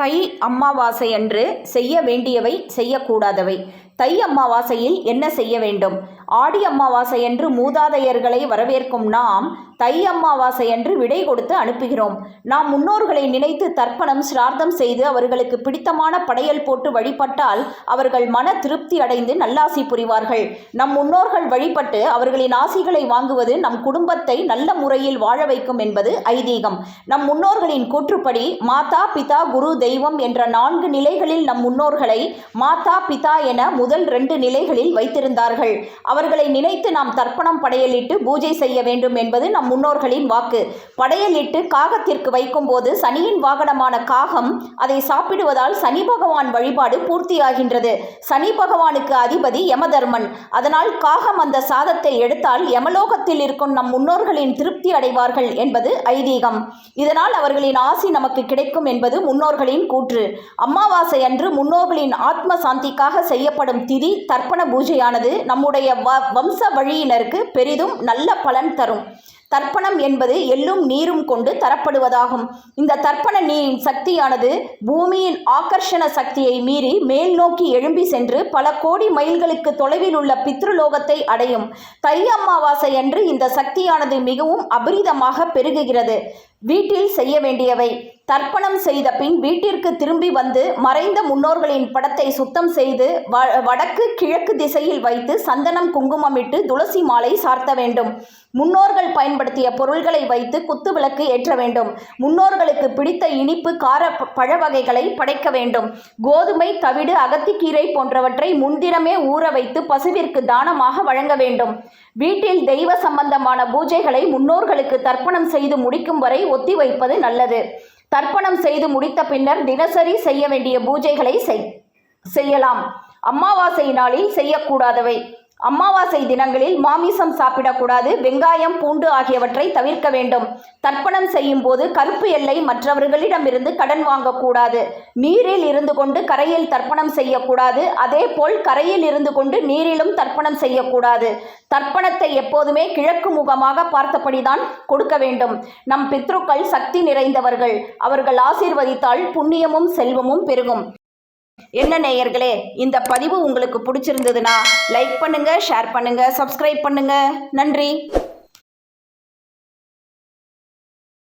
தை அமாவாசை அன்று செய்ய வேண்டியவை செய்யக்கூடாதவை. தை அமாவாசையில் என்ன செய்ய வேண்டும்? ஆடி அமாவாசையன்று மூதாதையர்களை வரவேற்கும் நாம் தை அமாவாசையன்று விடை கொடுத்து அனுப்புகிறோம். நாம் முன்னோர்களை நினைத்து தர்ப்பணம் சிரார்த்தம் செய்து அவர்களுக்கு பிடித்தமான படையல் போட்டு வழிபட்டால் அவர்கள் மன திருப்தி அடைந்து நல்லாசி புரிவார்கள். நம் முன்னோர்கள் வழிபட்டு அவர்களின் ஆசிகளை வாங்குவது நம் குடும்பத்தை நல்ல முறையில் வாழ வைக்கும் என்பது ஐதீகம். நம் முன்னோர்களின் கூற்றுப்படி மாதா பிதா குரு தெய்வம் என்ற 4 நிலைகளில் நம் முன்னோர்களை மாதா பிதா என முதல் 2 நிலைகளில் வைத்திருந்தார்கள். அவர்களை நினைத்து நாம் தர்ப்பணம் படையலிட்டு பூஜை செய்ய வேண்டும் என்பது நம் முன்னோர்களின் வாக்கு. படையலிட்டு காகத்திற்கு வைக்கும் போது சனியின் வாகனமான காகம் அதை சாப்பிடுவதால் சனி பகவான் வழிபாடு பூர்த்தியாகின்றது. சனி பகவானுக்கு அதிபதி யமதர்மன். அதனால் காகம் அந்த சாதத்தை எடுத்தால் யமலோகத்தில் இருக்கும் நம் முன்னோர்களின் திருப்தி அடைவார்கள் என்பது ஐதீகம். இதனால் அவர்களின் ஆசி நமக்கு கிடைக்கும் என்பது முன்னோர்களின் கூற்று. அமாவாசை அன்று முன்னோர்களின் ஆத்ம சாந்திக்காக செய்யப்படும் திதி தர்ப்பண பூஜையானது நம்முடைய வம்ச வழியினருக்கு பெரிதும் நல்ல பலன் தரும். தர்ப்பணம் என்பது எள்ளும் நீரும் கொண்டு தரப்படுவதாகும். இந்த தர்ப்பண நீரின் சக்தியானது பூமியின் ஆகர்ஷண சக்தியை மீறி மேல் நோக்கி எழும்பி சென்று பல கோடி மைல்களுக்கு தொலைவில் உள்ள பித்ருலோகத்தை அடையும். தை அமாவாசை அன்று இந்த சக்தியானது மிகவும் அபரிதமாக பெருகுகிறது. வீட்டில் செய்ய வேண்டியவை: தர்ப்பணம் செய்த பின் வீட்டிற்கு திரும்பி வந்து மறைந்த முன்னோர்களின் படத்தை சுத்தம் செய்து வடக்கு கிழக்கு திசையில் வைத்து சந்தனம் குங்குமமிட்டு துளசி மாலை சார்த்த வேண்டும். முன்னோர்கள் பயன்படுத்திய பொருள்களை வைத்து குத்து விளக்கு ஏற்ற வேண்டும். முன்னோர்களுக்கு பிடித்த இனிப்பு கார பழ வகைகளை படைக்க வேண்டும். கோதுமை, தவிடு, அகத்திக்கீரை போன்றவற்றை முன்தினமே ஊற வைத்து பசுவிற்கு தானமாக வழங்க வேண்டும். வீட்டில் தெய்வ சம்பந்தமான பூஜைகளை முன்னோர்களுக்கு தர்ப்பணம் செய்து முடிக்கும் வரை ஒத்தி வைப்பது நல்லது. தர்ப்பணம் செய்து முடித்த பின்னர் தினசரி செய்ய வேண்டிய பூஜைகளை செய்யலாம். அமாவாசை நாளில் செய்யக்கூடாதவை: அமாவாசை தினங்களில் மாமிசம் சாப்பிடக்கூடாது. வெங்காயம், பூண்டு ஆகியவற்றை தவிர்க்க வேண்டும். தர்ப்பணம் செய்யும் போது கருப்பு எல்லை மற்றவர்களிடமிருந்து கடன் வாங்கக்கூடாது. நீரில் இருந்து கொண்டு கரையில் தர்ப்பணம் செய்யக்கூடாது. அதேபோல் கரையில் இருந்து கொண்டு நீரிலும் தர்ப்பணம் செய்யக்கூடாது. தர்ப்பணத்தை எப்போதுமே கிழக்கு முகமாக பார்த்தபடிதான் கொடுக்க வேண்டும். நம் பித்ருக்கள் சக்தி நிறைந்தவர்கள். அவர்கள் ஆசீர்வதித்தால் புண்ணியமும் செல்வமும் பெருகும். என்ன நேயர்களே, இந்த பதிவு உங்களுக்கு பிடிச்சிருந்ததுன்னா லைக் பண்ணுங்க, ஷேர் பண்ணுங்க, சப்ஸ்கிரைப் பண்ணுங்க. நன்றி.